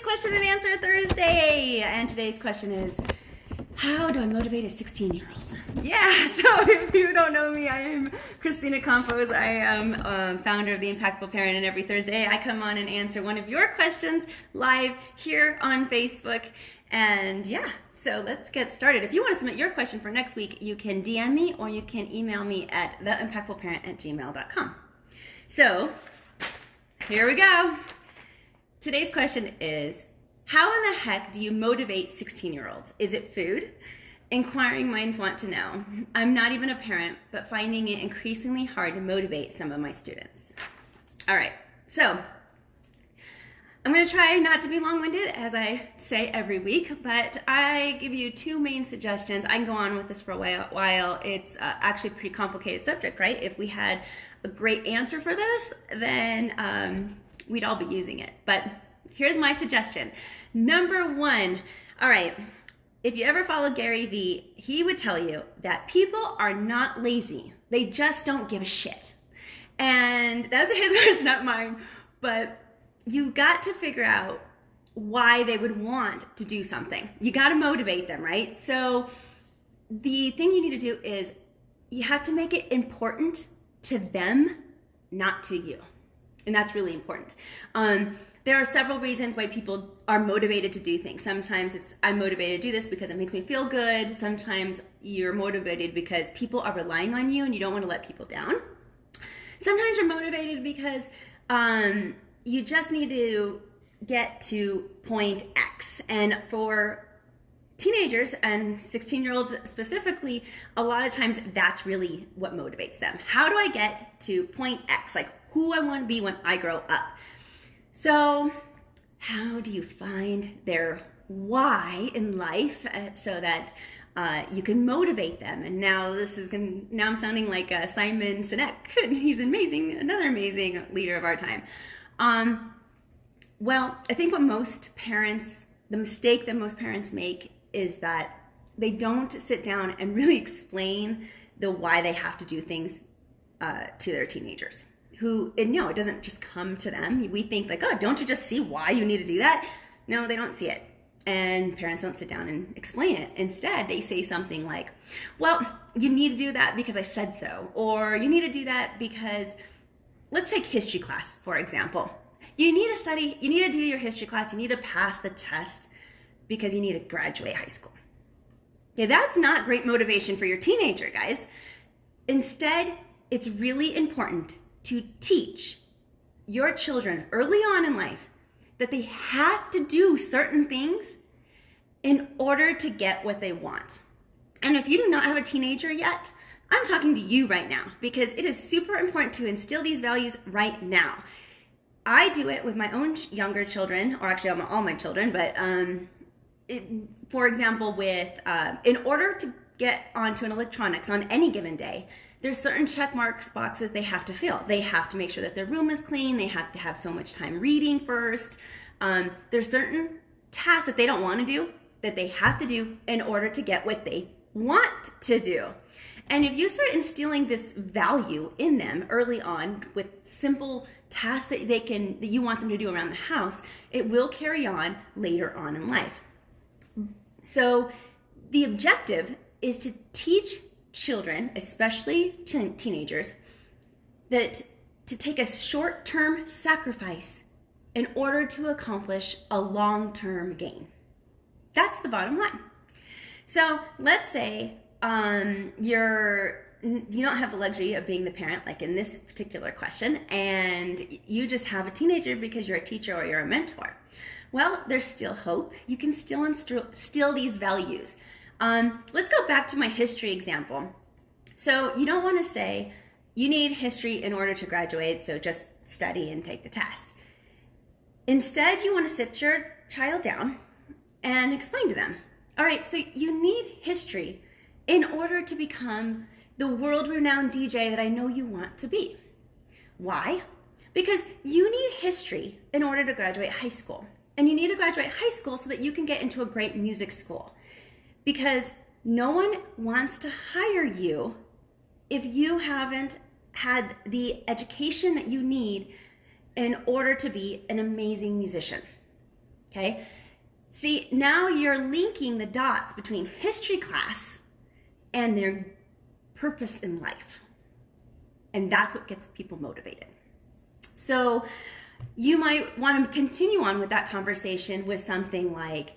Question and Answer Thursday. And today's question is, how do I motivate a 16-year-old? Yeah, so if you don't know me, I am Christina Campos. I am founder of The Impactful Parent, and every Thursday I come on and answer one of your questions live here on Facebook. And yeah, so let's get started. If you want to submit your question for next week, you can DM me or you can email me at theimpactfulparent@gmail.com. So here we go. Today's question is, how in the heck do you motivate 16-year-olds? Is it food? Inquiring minds want to know. I'm not even a parent, but finding it increasingly hard to motivate some of my students. All right, so I'm going to try not to be long-winded, as I say every week, but I give you two main suggestions. I can go on with this for a while. It's actually a pretty complicated subject, right? If we had a great answer for this, then we'd all be using it. But here's my suggestion. Number one, all right, if you ever follow Gary Vee, he would tell you that people are not lazy. They just don't give a shit. And those are his words, not mine. But you got to figure out why they would want to do something. You got to motivate them, right? So the thing you need to do is you have to make it important to them, not to you. And that's really important. There are several reasons why people are motivated to do things. Sometimes it's, I'm motivated to do this because it makes me feel good. Sometimes you're motivated because people are relying on you and you don't want to let people down. Sometimes you're motivated because you just need to get to point X. And for teenagers and 16-year-olds specifically, a lot of times that's really what motivates them. How do I get to point X? Like who I want to be when I grow up. So how do you find their why in life so that you can motivate them? And now now I'm sounding like Simon Sinek. He's amazing, another amazing leader of our time. Well, I think the mistake that most parents make is that they don't sit down and really explain the why they have to do things to their teenagers. It doesn't just come to them. We think like, oh, don't you just see why you need to do that? No, they don't see it. And parents don't sit down and explain it. Instead, they say something like, well, you need to do that because I said so. Or you need to do that because, let's take history class, for example. You need to do your history class, you need to pass the test because you need to graduate high school. Okay, that's not great motivation for your teenager, guys. Instead, it's really important to teach your children early on in life that they have to do certain things in order to get what they want. And if you do not have a teenager yet, I'm talking to you right now because it is super important to instill these values right now. I do it with my own younger children, or actually all my children, but for example, in order to get onto an electronics on any given day, there's certain check marks boxes they have to fill. They have to make sure that their room is clean. They have to have so much time reading first. There's certain tasks that they don't want to do that they have to do in order to get what they want to do. And if you start instilling this value in them early on with simple tasks that you want them to do around the house, it will carry on later on in life. So the objective is to teach children, especially teenagers, that to take a short-term sacrifice in order to accomplish a long-term gain. That's the bottom line. So let's say you don't have the luxury of being the parent, like in this particular question, and you just have a teenager because you're a teacher or you're a mentor. Well, there's still hope. You can still instill these values. Let's go back to my history example. So you don't want to say you need history in order to graduate, so just study and take the test. Instead, you want to sit your child down and explain to them, all right, so you need history in order to become the world-renowned DJ that I know you want to be. Why? Because you need history in order to graduate high school. And you need to graduate high school so that you can get into a great music school. Because no one wants to hire you if you haven't had the education that you need in order to be an amazing musician. okay? See, now you're linking the dots between history class and their purpose in life. And that's what gets people motivated. So you might want to continue on with that conversation with something like,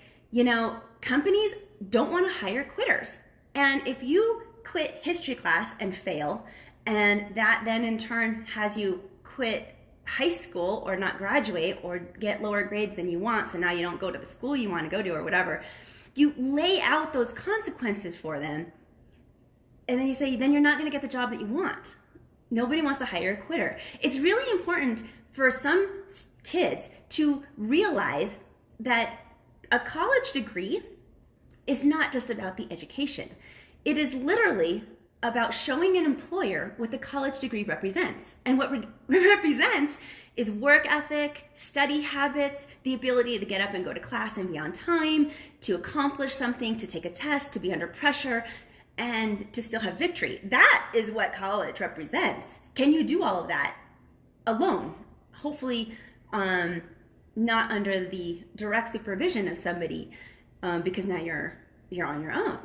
companies don't want to hire quitters. And if you quit history class and fail, and that then in turn has you quit high school or not graduate or get lower grades than you want, so now you don't go to the school you want to go to or whatever, you lay out those consequences for them, and then you say, then you're not going to get the job that you want. Nobody wants to hire a quitter. It's really important for some kids to realize that a college degree is not just about the education. It is literally about showing an employer what the college degree represents. And what represents is work ethic, study habits, the ability to get up and go to class and be on time, to accomplish something, to take a test, to be under pressure, and to still have victory. That is what college represents. Can you do all of that alone? Hopefully not under the direct supervision of somebody, because now you're on your own.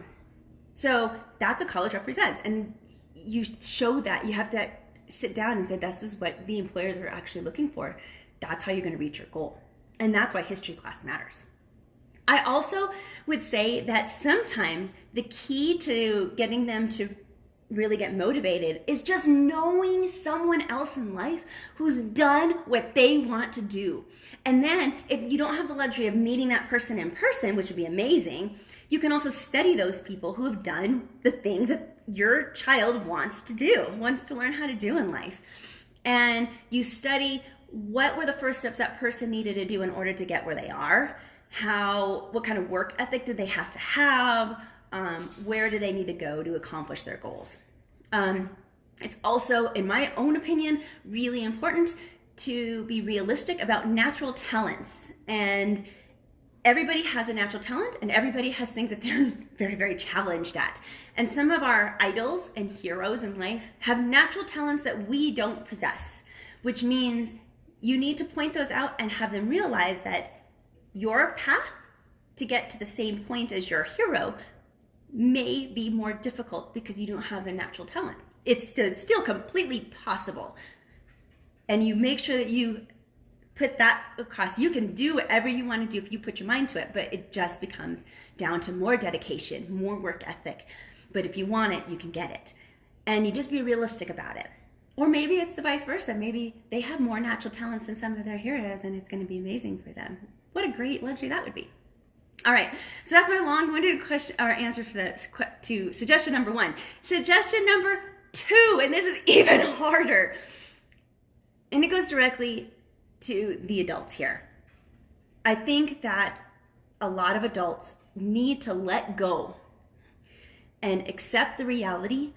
So that's what college represents. And you show that. You have to sit down and say, this is what the employers are actually looking for. That's how you're going to reach your goal. And that's why history class matters. I also would say that sometimes the key to getting them to really get motivated is just knowing someone else in life who's done what they want to do. And then if you don't have the luxury of meeting that person in person, which would be amazing, you can also study those people who have done the things that your child wants to do, wants to learn how to do in life. And you study what were the first steps that person needed to do in order to get where they are, what kind of work ethic did they have to have, where do they need to go to accomplish their goals. It's also, in my own opinion, really important to be realistic about natural talents. And everybody has a natural talent, and everybody has things that they're very, very challenged at. And some of our idols and heroes in life have natural talents that we don't possess, which means you need to point those out and have them realize that your path to get to the same point as your hero may be more difficult because you don't have a natural talent. It's still completely possible. And you make sure that you put that across. You can do whatever you want to do if you put your mind to it, but it just becomes down to more dedication, more work ethic. But if you want it, you can get it. And you just be realistic about it. Or maybe it's the vice versa. Maybe they have more natural talents than some of their heroes, and it's going to be amazing for them. What a great luxury that would be. All right, so that's my long-winded question or answer for this to suggestion number 1. Suggestion number 2, and this is even harder, and it goes directly to the adults here. I think that a lot of adults need to let go and accept the reality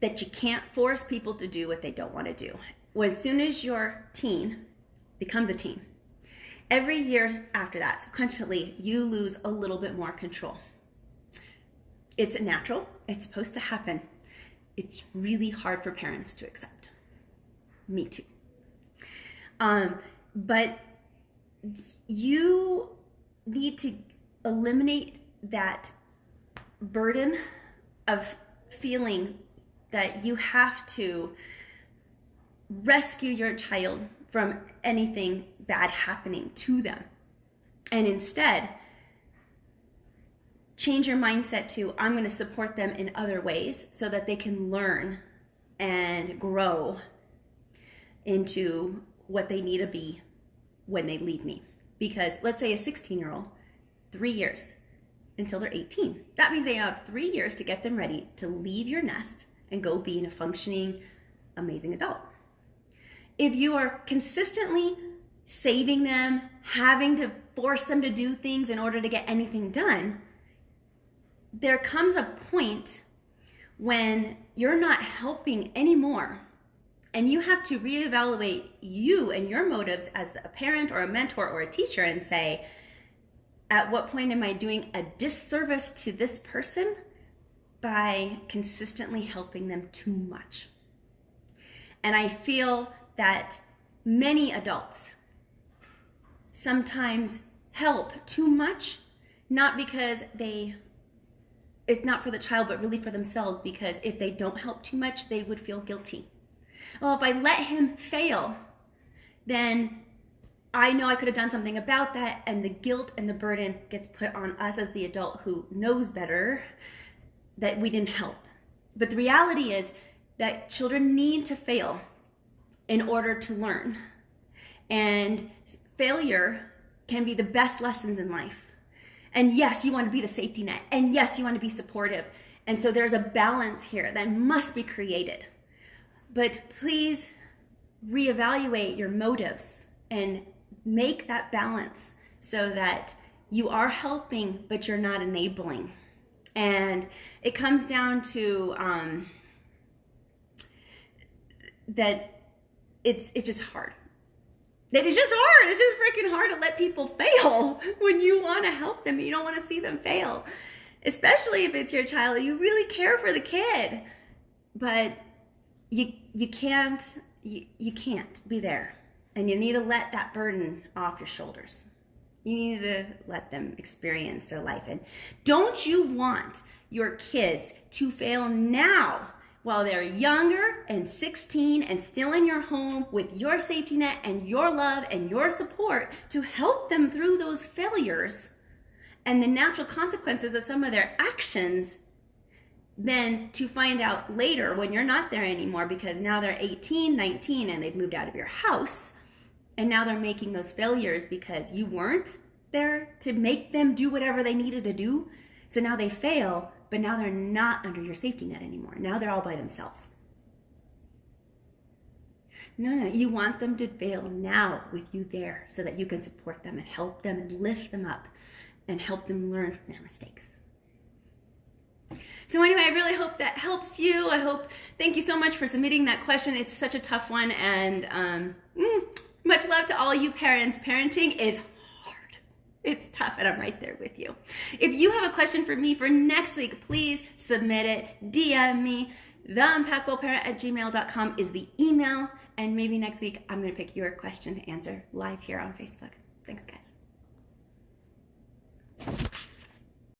that you can't force people to do what they don't want to do. As soon as your teen becomes a teen, every year after that, subconsciously, you lose a little bit more control. It's natural. It's supposed to happen. It's really hard for parents to accept. Me too. But you need to eliminate that burden of feeling that you have to rescue your child from anything bad happening to them. And instead, change your mindset to, I'm going to support them in other ways so that they can learn and grow into what they need to be when they leave me. Because let's say a 16-year-old, 3 years until they're 18. That means they have 3 years to get them ready to leave your nest and go be a functioning, amazing adult. If you are consistently saving them, having to force them to do things in order to get anything done, there comes a point when you're not helping anymore. And you have to reevaluate you and your motives as a parent or a mentor or a teacher and say, at what point am I doing a disservice to this person by consistently helping them too much? And I feel that many adults sometimes help too much, not because it's not for the child, but really for themselves, because if they don't help too much, they would feel guilty. Well, if I let him fail, then I know I could have done something about that, and the guilt and the burden gets put on us as the adult who knows better that we didn't help. But the reality is that children need to fail in order to learn. And failure can be the best lessons in life. And yes, you want to be the safety net. And yes, you want to be supportive. And so there's a balance here that must be created. But please reevaluate your motives and make that balance so that you are helping, but you're not enabling. And it comes down to that it's just hard. That it's just hard. It's just freaking hard to let people fail when you want to help them and you don't want to see them fail. Especially if it's your child, you really care for the kid, but you can't be there, and you need to let that burden off your shoulders. You need to let them experience their life. And don't you want your kids to fail now while they're younger and 16 and still in your home with your safety net and your love and your support to help them through those failures and the natural consequences of some of their actions, than to find out later when you're not there anymore because now they're 18, 19 and they've moved out of your house, and now they're making those failures because you weren't there to make them do whatever they needed to do. So now they fail, but now they're not under your safety net anymore. Now they're all by themselves. No, you want them to fail now with you there so that you can support them and help them and lift them up and help them learn from their mistakes. So anyway, I really hope that helps you. Thank you so much for submitting that question. It's such a tough one, and much love to all you parents. Parenting is hard. It's tough, and I'm right there with you. If you have a question for me for next week, please submit it. DM me. theimpactfulparent@gmail.com is the email, and maybe next week I'm going to pick your question to answer live here on Facebook. Thanks, guys.